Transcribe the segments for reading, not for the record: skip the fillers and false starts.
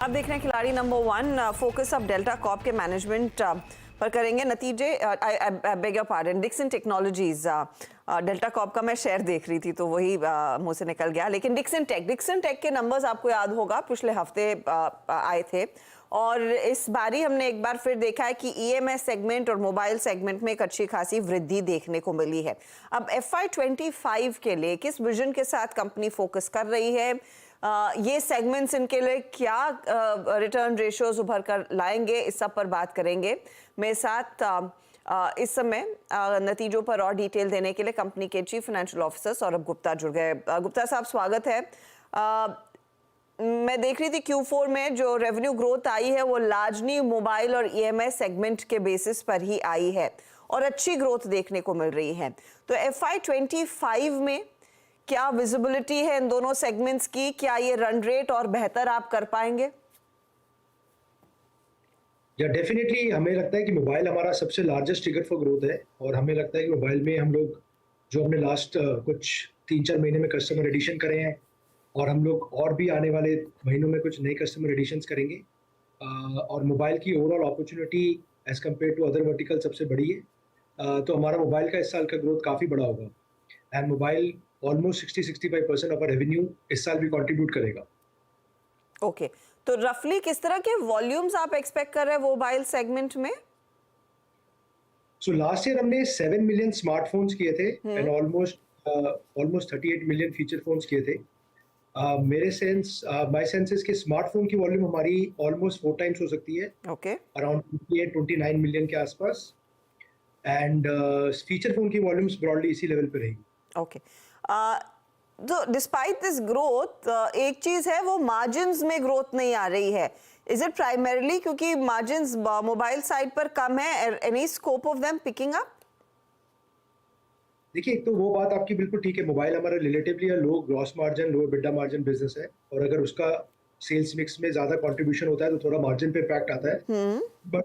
आप देख रहे हैं खिलाड़ी नंबर 1। फोकस अब डेल्टा कॉर्प के मैनेजमेंट पर करेंगे। नतीजे beg your pardon, Dixon Technologies Delta Corp का मैं शेयर देख रही थी तो वही मुंह से निकल गया। लेकिन डिक्सन टेक के नंबर्स आपको याद होगा पिछले हफ्ते आए थे और इस बारी हमने एक बार फिर देखा है कि ईएमएस सेगमेंट और मोबाइल सेगमेंट में एक अच्छी खासी वृद्धि देखने को मिली है। अब FY25 के लिए किस विजन के साथ कंपनी फोकस कर रही है, ये सेगमेंट्स इनके लिए क्या रिटर्न रेशियोज उभर कर लाएंगे, इस सब पर बात करेंगे। मेरे साथ इस समय नतीजों पर और डिटेल देने के लिए कंपनी के chief financial officer Saurabh Gupta जुड़ गए। गुप्ता साहब स्वागत है। मैं देख रही थी Q4 में जो रेवेन्यू ग्रोथ आई है वो लार्जली मोबाइल और ईएमएस सेगमेंट के बेसिस पर ही आई है और अच्छी ग्रोथ देखने को मिल रही है। तो FY25 में क्या विजिबिलिटी है इन दोनों सेगमेंट्स की? क्या ये रन रेट और बेहतर आप कर पाएंगे? या डेफिनेटली हमें लगता है कि मोबाइल हमारा सबसे लार्जेस्ट ट्रिगर फॉर ग्रोथ है और हमें लगता है कि मोबाइल में हम लोग जो हमने लास्ट कुछ 3-4 महीने में कस्टमर एडिशन करे हैं और हम लोग और भी आने वाले महीनों में कुछ नए कस्टमर एडिशंस करेंगे और मोबाइल की overall opportunity as compared to other vertical सबसे बड़ी है। तो हमारा मोबाइल का इस साल का ग्रोथ काफ़ी बड़ा होगा and mobile almost 60-65% of revenue इस साल भी कंट्रीब्यूट करेगा। ओके, तो रफली किस तरह के वॉल्यूम्स आप एक्सपेक्ट कर रहे हैं मोबाइल सेगमेंट में? सो लास्ट ईयर हमने 7 मिलियन स्मार्टफोन्स किए थे and almost 38 million feature phones किए थे। मेरे सेंस माय सेंस इज कि स्मार्टफोन की वॉल्यूम हमारी ऑलमोस्ट 4 टाइम्स हो सकती है, ओके, अराउंड 28-29 मिलियन के आसपास एंड फीचर फोन की वॉल्यूम्स ब्रॉडली इसी लेवल पे रहेगी। ओके, तो डिस्पाइट दिस ग्रोथ एक चीज है वो मार्जिन्स में ग्रोथ नहीं आ रही है। इज इट प्राइमरीली क्योंकि मार्जिन्स मोबाइल साइड पर कम है? Any scope of them picking up? देखिए, तो वो बात आपकी बिल्कुल ठीक है। मोबाइल हमारा रिलेटिवली लो ग्रॉस मार्जिन, लो एबिटा मार्जिन बिजनेस है और अगर उसका सेल्स मिक्स में ज़्यादा कंट्रीब्यूशन होता है तो थोड़ा मार्जिन पे इम्पैक्ट आता है। बट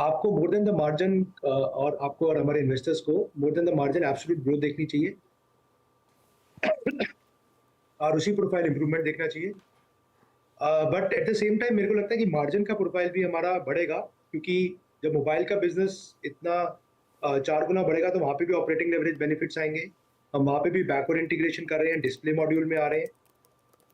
आपको मोर देन द मार्जिन और आपको और हमारे इन्वेस्टर्स को more than the margin absolute growth देखनी चाहिए और उसी प्रोफाइल इंप्रूवमेंट देखना चाहिए। But at the same time मेरे को लगता है कि मार्जिन का प्रोफाइल भी हमारा बढ़ेगा क्योंकि जब मोबाइल का बिजनेस इतना 4 गुना बढ़ेगा तो वहाँ पे भी ऑपरेटिंग लेवरेज बेनिफिट्स आएंगे। हम वहाँ पे भी बैकवर्ड इंटीग्रेशन कर रहे हैं, डिस्प्ले मॉड्यूल में आ रहे हैं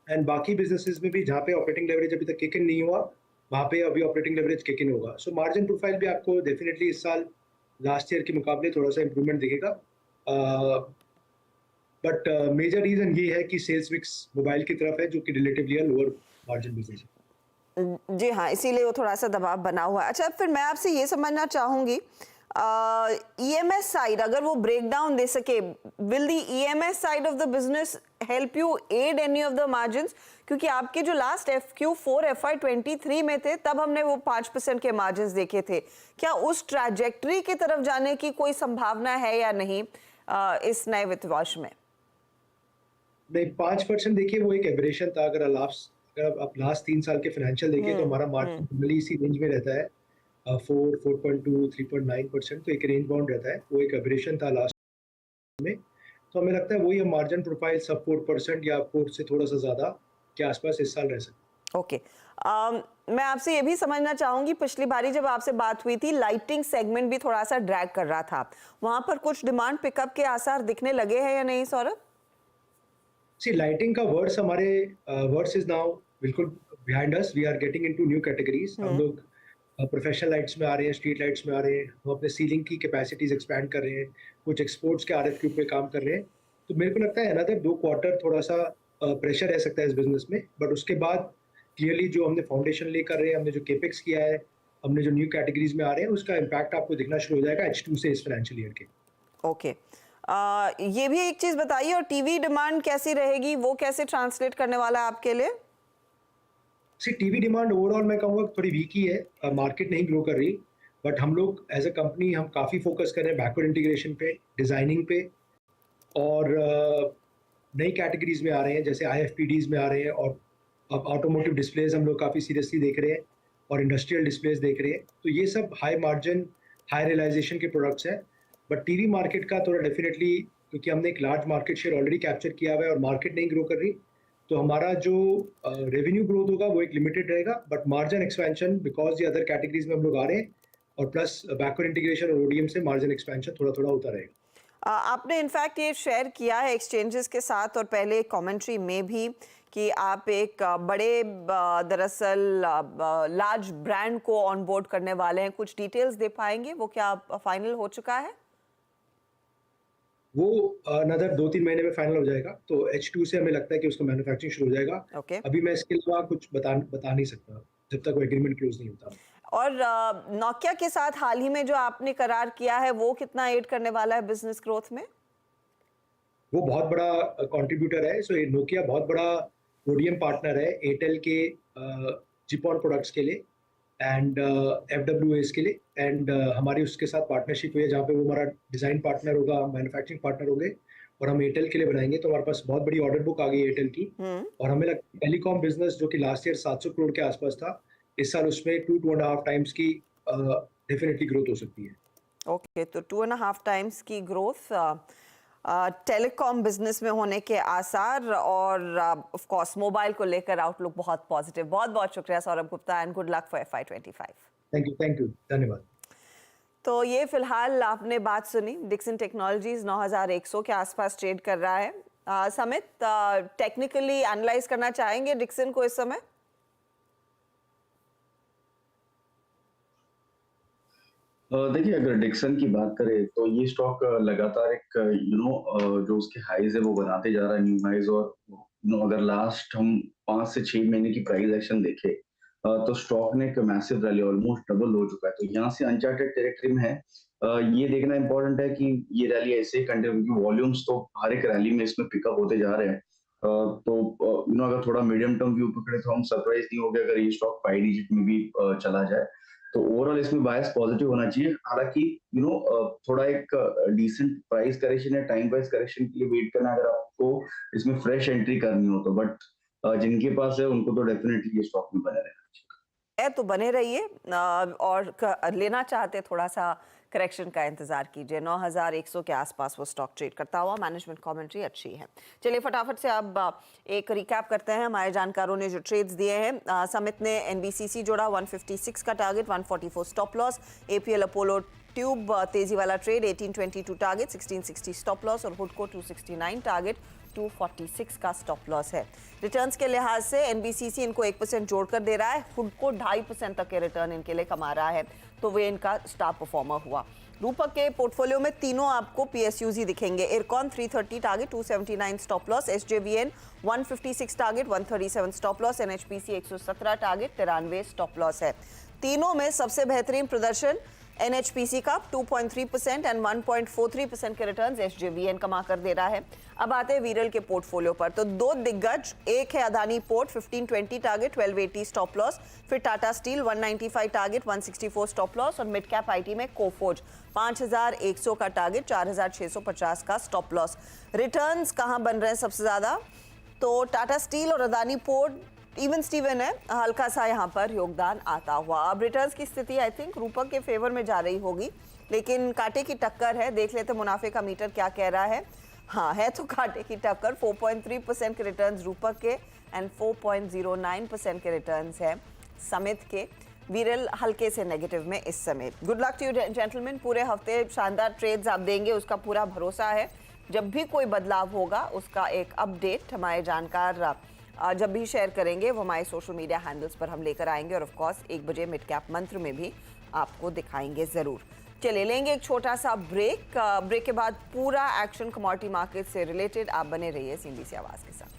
एंड बाकी बिजनेसेस में भी जहाँ पे ऑपरेटिंग लेवरेज अभी तक किक इन नहीं हुआ वहाँ पे अभी ऑपरेटिंग लेवरेज किक इन होगा। सो मार्जिन प्रोफाइल भी आपको डेफिनेटली इस साल लास्ट ईयर के मुकाबले थोड़ा सा इंप्रूवमेंट दिखेगा। बट मेजर रीजन ये है कि सेल्स मिक्स मोबाइल की तरफ है जो कि रिलेटिवली लोअर मार्जिन बिजनेस है। जी हाँ, इसीलिए वो थोड़ा सा दबाव बना हुआ है। अच्छा, फिर मैं आपसे ये समझना चाहूंगी ईएमएस साइड अगर वो ब्रेक डाउन दे सके, will the EMS side of the business help you add any of the margins? क्योंकि आपके जो लास्ट Q4 FY23 में थे तब हमने वो 5% के मार्जिन्स देखे थे। क्या उस ट्रैजेक्टरी की तरफ जाने की कोई संभावना है या नहीं इस नए वित्त वर्ष में? नहीं, 5% देखिए वो एक एबरेशन था। अगर आप लास्ट 3 साल के फाइनेंशियल देखिए तो हमारा मार्जिन नॉर्मली इसी रेंज में रहता है, 4.2 3.9%, तो एक रेंज बाउंड रहता है। वो एक एबरेशन था लास्ट में। तो हमें लगता है वही हम मार्जिन प्रोफाइल सब 4% या 4 से थोड़ा सा ज़्यादा के आसपास इस साल रह सकते। ओके, मैं आपसे ये भी समझना चाहूंगी, पिछली बारी जब आपसे बात हुई थी लाइटिंग सेगमेंट भी थोड़ा सा ड्रैग कर रहा था, वहां पर कुछ डिमांड पिकअप के आसार दिखने लगे हैं या नहीं सौरभ? सी लाइटिंग का वर्ड्स इज नाउ बिल्कुल behind us. We are getting into new categories. हम लोग प्रोफेशनल लाइट्स में आ रहे हैं, स्ट्रीट लाइट्स में आ रहे हैं, हम अपने सीलिंग की कैपेसिटीज एक्सपैंड कर रहे हैं, कुछ एक्सपोर्ट्स के आरएफक्यू पे काम कर रहे हैं। तो मेरे को लगता है अनदर 2 क्वार्टर थोड़ा सा प्रेशर रह सकता है इस बिजनेस में, बट उसके बाद क्लियरली जो हमने फाउंडेशन ले कर रहे हैं, हमने जो केपेक्स किया है, हमने जो न्यू कैटेगरीज में आ रहे हैं, उसका इम्पैक्ट आपको दिखना शुरू हो जाएगा H2 से इस फाइनेंशियल ईयर के। ओके, ये भी एक चीज बताइए, और टीवी डिमांड कैसी रहेगी, वो कैसे ट्रांसलेट करने वाला है आपके लिए? सी टीवी डिमांड ओवरऑल मैं कहूँगा थोड़ी वीक ही है, मार्केट नहीं ग्रो कर रही। बट हम लोग एज अ कंपनी हम काफ़ी फोकस कर रहे हैं बैकवर्ड इंटीग्रेशन पे, डिज़ाइनिंग पे और नई कैटेगरीज में आ रहे हैं, जैसे IFPDs में आ रहे हैं और अब ऑटोमोटिव डिस्प्लेज हम लोग काफ़ी सीरियसली देख रहे हैं और इंडस्ट्रियल डिस्प्लेज देख रहे हैं। तो ये सब हाई मार्जिन, हाई रियलाइजेशन के प्रोडक्ट्स हैं। बट टीवी मार्केट का थोड़ा डेफिनेटली, क्योंकि हमने एक large market share already capture किया हुआ है और मार्केट नहीं ग्रो कर रही, तो हमारा जो रेवेन्यू ग्रोथ होगा वो एक लिमिटेड रहेगा, बट मार्जिन एक्सपेंशन बिकॉज ये अदर कैटेगरीज में हम लोग आ रहे हैं और प्लस बैकवर्ड इंटीग्रेशन और ओडीएम से मार्जिन एक्सपेंशन थोड़ा थोड़ा होता रहेगा। आपने इनफैक्ट ये शेयर किया है एक्सचेंजेस के साथ और पहले कमेंट्री में भी कि आप एक बड़े दरअसल लार्ज ब्रांड को ऑनबोर्ड करने वाले हैं। कुछ डिटेल्स दे पाएंगे, वो क्या फाइनल हो चुका है? वो अनदर 2-3 महीने में फाइनल हो जाएगा, तो H2 से हमें लगता है कि उसका मैन्युफैक्चरिंग शुरू हो जाएगा। Okay. अभी मैं इसके अलावा कुछ बता नहीं सकता जब तक वो एग्रीमेंट क्लोज नहीं होता। और नोकिया के साथ हाल ही में जो आपने करार किया है वो कितना एड करने वाला है बिजनेस ग्रोथ में? वो बहुत बड़ा कंट्रीब्यूटर है। सो नोकिया बहुत बड़ा ओडीएम पार्टनर है एयरटेल के जिपॉन प्रोडक्ट्स के लिए एंड FWAs के लिए, एंड हमारी उसके साथ पार्टनरशिप हुई है जहाँ पे वो हमारा डिज़ाइन पार्टनर होगा, मैन्युफैक्चरिंग पार्टनर होंगे और हम एयरटेल के लिए बनाएंगे। तो हमारे पास बहुत बड़ी ऑर्डर बुक आ गई एयरटेल की और हमें लगता है टेलीकॉम बिजनेस जो कि लास्ट ईयर 700 करोड़ के आसपास था, इस साल उसमें 2.5 टाइम्स की डेफिनेटली ग्रोथ हो सकती है। ओके, तो 2.5 टाइम्स की ग्रोथ टेलीकॉम बिजनेस में होने के आसार और ऑफ कोर्स मोबाइल को लेकर आउटलुक बहुत पॉजिटिव। बहुत बहुत शुक्रिया Saurabh Gupta and good luck for FY25। Thank you, धन्यवाद। तो ये फिलहाल आपने बात सुनी, डिक्सन टेक्नोलॉजीज 9100 के आसपास ट्रेड कर रहा है। समित, टेक्निकली एनालाइज करना चाहेंगे डिक्सन को इस समय? देखिए, अगर डिक्सन की बात करें तो ये स्टॉक लगातार एक जो उसके हाईज है वो बनाते जा रहा है, न्यू हाईज। और अगर लास्ट हम 5 से 6 महीने की प्राइस एक्शन देखें तो स्टॉक ने एक मैसिव रैली ऑलमोस्ट डबल हो चुका है। तो यहाँ से अनचार्टेड टेरिटरी में है। ये देखना इंपॉर्टेंट है कि ये रैली ऐसे ही कंटिन्यू, क्योंकि वॉल्यूम्स तो हर एक रैली में इसमें पिकअप होते जा रहे हैं। तो अगर थोड़ा मीडियम टर्म व्यू पकड़े तो हम सरप्राइज नहीं हो गए अगर ये स्टॉक 5 डिजिट में भी चला जाए। तो ओवरऑल इसमें बायस पॉजिटिव होना चाहिए। हालांकि थोड़ा एक डिसेंट प्राइस करेक्शन या टाइम वाइज करेक्शन के लिए वेट करना अगर आपको इसमें फ्रेश एंट्री करनी हो तो, बट जिनके पास है उनको तो डेफिनेटली ये स्टॉक में बने रहना चाहिए। तो बने रहिए और लेना चाहते थोड़ा सा करेक्शन का इंतजार कीजिए। 9100 के आसपास वो स्टॉक ट्रेड करता हुआ। मैनेजमेंट कमेंट्री अच्छी है। चलिए फटाफट से अब एक रिकैप करते हैं हमारे जानकारों ने जो ट्रेड्स दिए हैं। समित ने NBCC जोड़ा, 156 का target, 144 stop loss. APL Apollo tube तेजी वाला ट्रेड, 1822 टारगेट, 1660 स्टॉप लॉस। और हुडको 269 टारगेट, 246 का स्टॉप लॉस है। रिटर्न्स के लिहाज से NBCC इनको 1% जोड़कर दे रहा है। हुडको 2.5% तक के रिटर्न इनके लिए कमा रहा है, तो वे इनका स्टार परफॉर्मर हुआ। रूपक के पोर्टफोलियो में तीनों आपको PSUs ही दिखेंगे। IRCON 330 target, 279 stop loss. SJVN 156 target, 137 stop loss. NHPC 117 target, 93 stop loss है। तीनों में सबसे बेहतरीन प्रदर्शन NHPC का 2.3% एंड 1.43% के रिटर्न्स SJVN कमा कर दे रहा है। अब आते हैं वीरल के पोर्टफोलियो पर, तो दो दिग्गज, एक है Adani port 1520 target, 1280 stop loss. फिर Tata steel 195 target, 164 stop loss. और मिड कैप IT में कोफोर्ज 5100 का टारगेट, 4650 का स्टॉप लॉस। रिटर्न्स कहाँ बन रहे हैं सबसे ज्यादा? तो टाटा स्टील और अदानी पोर्ट इवन स्टीवन है, हल्का सा यहाँ पर योगदान आता हुआ। अब रिटर्न्स की स्थिति आई थिंक रूपक के फेवर में जा रही होगी, लेकिन कांटे की टक्कर है। देख लेते मुनाफे का मीटर क्या कह रहा है। हाँ, है तो कांटे की टक्कर। 4.3% के रिटर्न्स रूपक के एंड 4.09% के रिटर्न्स है समित के। वीरल हल्के से नेगेटिव में इस समय। Good luck to you gentleman. पूरे हफ्ते शानदार ट्रेड्स आप देंगे, उसका पूरा भरोसा है। जब भी कोई बदलाव होगा उसका एक अपडेट हमारे जानकार जब भी शेयर करेंगे वो हमारे सोशल मीडिया हैंडल्स पर हम लेकर आएंगे। और ऑफ कोर्स 1 बजे मिड कैप मंत्र में भी आपको दिखाएंगे ज़रूर। चलिए लेंगे एक छोटा सा ब्रेक। ब्रेक के बाद पूरा एक्शन कमोडिटी मार्केट से रिलेटेड। आप बने रहिए CNBC आवाज़ के साथ।